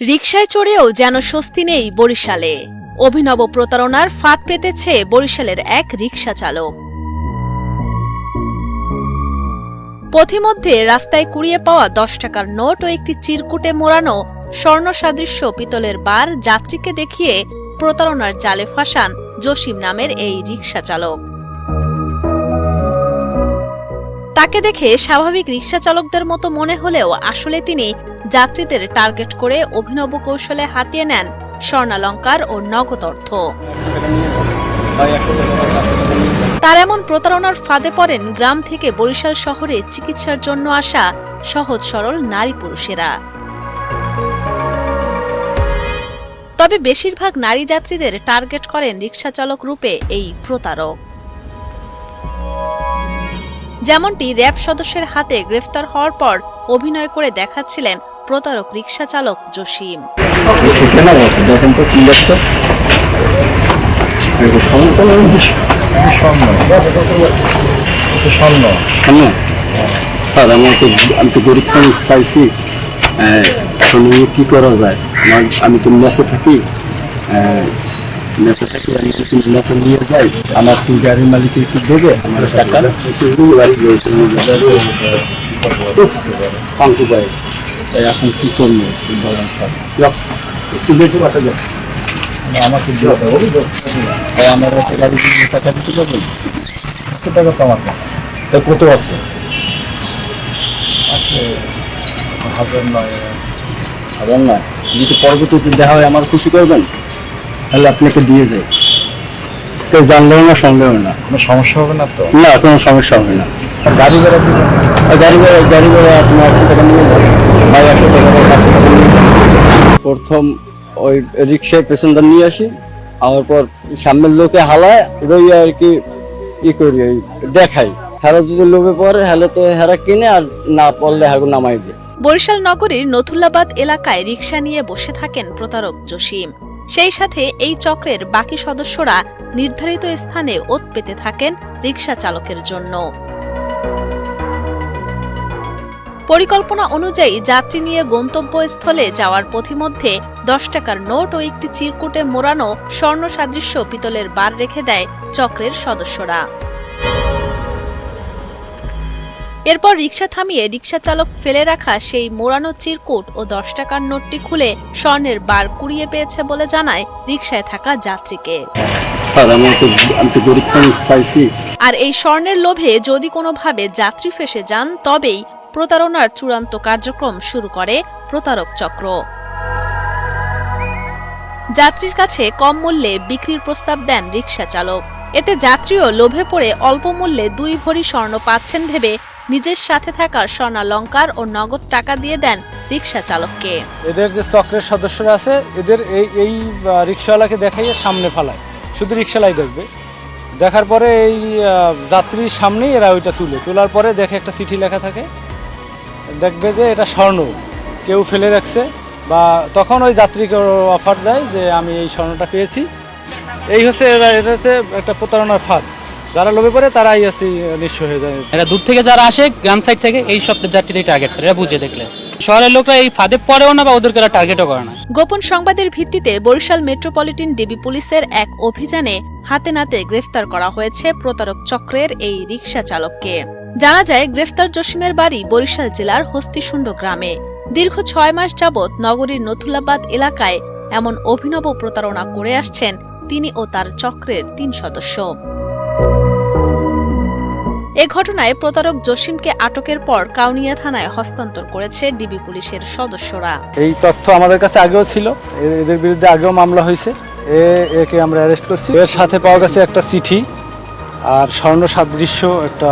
রিকশায় চড়েও যেন স্বস্তি নেই বরিশালে। অভিনব প্রতারণার ফাঁদ পেতেছে বরিশালের এক রিকশা চালক। পথিমধ্যে রাস্তায় কুড়িয়ে পাওয়া 10 টাকার নোট ও একটি চিরকুটে মোড়ানো স্বর্ণ সাদৃশ্য পিতলের বার যাত্রীকে দেখিয়ে প্রতারণার জালে ফাঁসান জসিম নামের এই রিকশা চালক। তাকে দেখে স্বাভাবিক রিকশা চালকদের মতো মনে হলেও আসলে তিনি যাত্রীদের টার্গেট করে অভিনব কৌশলে হাতিয়ে নেন স্বর্ণালংকার ও নগদ অর্থ। তার এমন প্রতারণার ফাঁদে পড়েন গ্রাম থেকে বরিশাল শহরে চিকিৎসার জন্য আসা সহজ সরল নারী পুরুষেরা। তবে বেশিরভাগ নারী যাত্রীদের টার্গেট করেন রিকশা চালক রূপে এই প্রতারক। যেমনটি র‍্যাব সদস্যের হাতে গ্রেফতার হওয়ার পর অভিনয় করে দেখাচ্ছিলেন প্রতারক রিকশা চালক জসিম। আমি তো গরিব মানুষ পাইছি, কি করা যায়? আমি তো মেসে থাকি, আমি যদি মেসে নিয়ে যাই, আমার তো গাড়ির মালিক একটু দেবে আমার টাকা। এখন কি করবো একটু বেশি বাসা যায় আমাকে আমার গাড়ি টাকা দিতে পারবেন? টাকা তো আমার কাছে কত আছে? আছে 1000 নয়। যদি পরবর্তীতে দেখা হয় আমার খুশি করবেন, তাহলে আপনাকে দিয়ে যায়। কেউ জানলেও না, সন্দেহ না, কোনো সমস্যা হবে না তো? না, কোনো সমস্যা হবে না। গাড়ি ভাড়া আপনি 100 টাকা নিয়ে যাবেন, 100 টাকা 500 টাকা নিয়ে যাবেন। প্রথম ওই রিক্সায় প্যাসেঞ্জার নিয়ে আসি, আমার পর সামনের লোকে হালায় রই আর কি করি, ওই দেখাই। হেরা যদি লোভে পড়ে হেলে তো হেরা কিনে, আর না পড়লে হেগো নামাই দেয়। বরিশাল নগরীর নথুল্লাবাদ এলাকায় রিকশা নিয়ে বসে থাকেন প্রতারক জসিম। সেই সাথে এই চক্রের বাকি সদস্যরা নির্ধারিত স্থানে ওত পেতে থাকেন রিকশা চালকের জন্য। পরিকল্পনা অনুযায়ী যাত্রী নিয়ে গন্তব্যস্থলে যাওয়ার পথিমধ্যে 10 টাকার নোট ও একটি চিরকুটে মোড়ানো স্বর্ণ সাদৃশ্য পিতলের বার রেখে দেয় চক্রের সদস্যরা। এরপর রিকশা থামিয়ে রিকশা চালক ফেলে রাখা সেই মোড়ানো চিরকুট ও 10 টাকার নোটটি খুলে স্বর্ণের বার কুড়িয়ে পেয়েছে বলে জানায় রিকশায় থাকা যাত্রীকে। আর এই স্বর্ণের লোভে যদি কোনোভাবে যাত্রী ফেঁসে যান, তবেই প্রতারণার চূড়ান্ত কার্যক্রম শুরু করে প্রতারক চক্র। যাত্রীর কাছে কম মূল্যে বিক্রির প্রস্তাব দেন রিকশা চালক। এতে যাত্রীও লোভে পড়ে অল্প মূল্যে 2 ভরি স্বর্ণ পাচ্ছেন ভেবে নিজের সাথে থাকা স্বর্ণালংকার ও নগদ টাকা দিয়ে দেন রিকশা চালককে। এদের যে চক্রের সদস্যরা আছে, এদের এই রিকশাওয়ালাকে দেখাইয়ে সামনে ফালায়, শুধু রিকশালাই দেখবে। দেখার পরে এই যাত্রীর সামনেই এরা ওইটা তোলার পরে দেখে একটা চিঠি লেখা থাকে, দেখবে যে এটা স্বর্ণ কেউ ফেলে রাখছে, বা তখন ওই যাত্রীকে অফার দেয় যে আমি এই স্বর্ণটা পেয়েছি। এই হচ্ছে এটা হচ্ছে একটা প্রতারণার ফাঁদ। যারা লোভে পড়ে তারাই নিঃস্ব হয়ে যায়। এরা দূর থেকে যারা আসে, গ্রাম সাইড থেকে, এই সব যাত্রীদের টার্গেট করে, এরা বুঝে দেখলে শহরের লোকরা এই ফাঁদে পড়েও না, বা ওদেরকে এরা টার্গেটও করে না। গোপন সংবাদের ভিত্তিতে বরিশাল মেট্রোপলিটন ডিবি পুলিশের এক অভিযানে হাতে নাতে গ্রেফতার করা হয়েছে প্রতারক চক্রের এই রিকশা চালককে। জানা যায়, গ্রেফতার জসিমের বাড়ি বরিশাল জেলার হস্তিশুণ্ড গ্রামে। দীর্ঘ 6 মাস যাবৎ নগরীর নথুল্লাবাদ এলাকায় এমন অভিনব প্রতারণা করে আসছেন তিনি ও তার চক্রের 3 সদস্য। এ ঘটনায় প্রতারক জসিমকে আটকের পর কাউনিয়া থানায় হস্তান্তর করেছে ডিবি পুলিশের সদস্যরা। এই তথ্য আমাদের কাছে আগেও ছিল, এদের বিরুদ্ধে আগেও মামলা হয়েছে, একে আমরা অ্যারেস্ট করছি। এর সাথে পাওয়া গেছে একটা চিঠি আর স্বর্ণ সাদৃশ্য একটা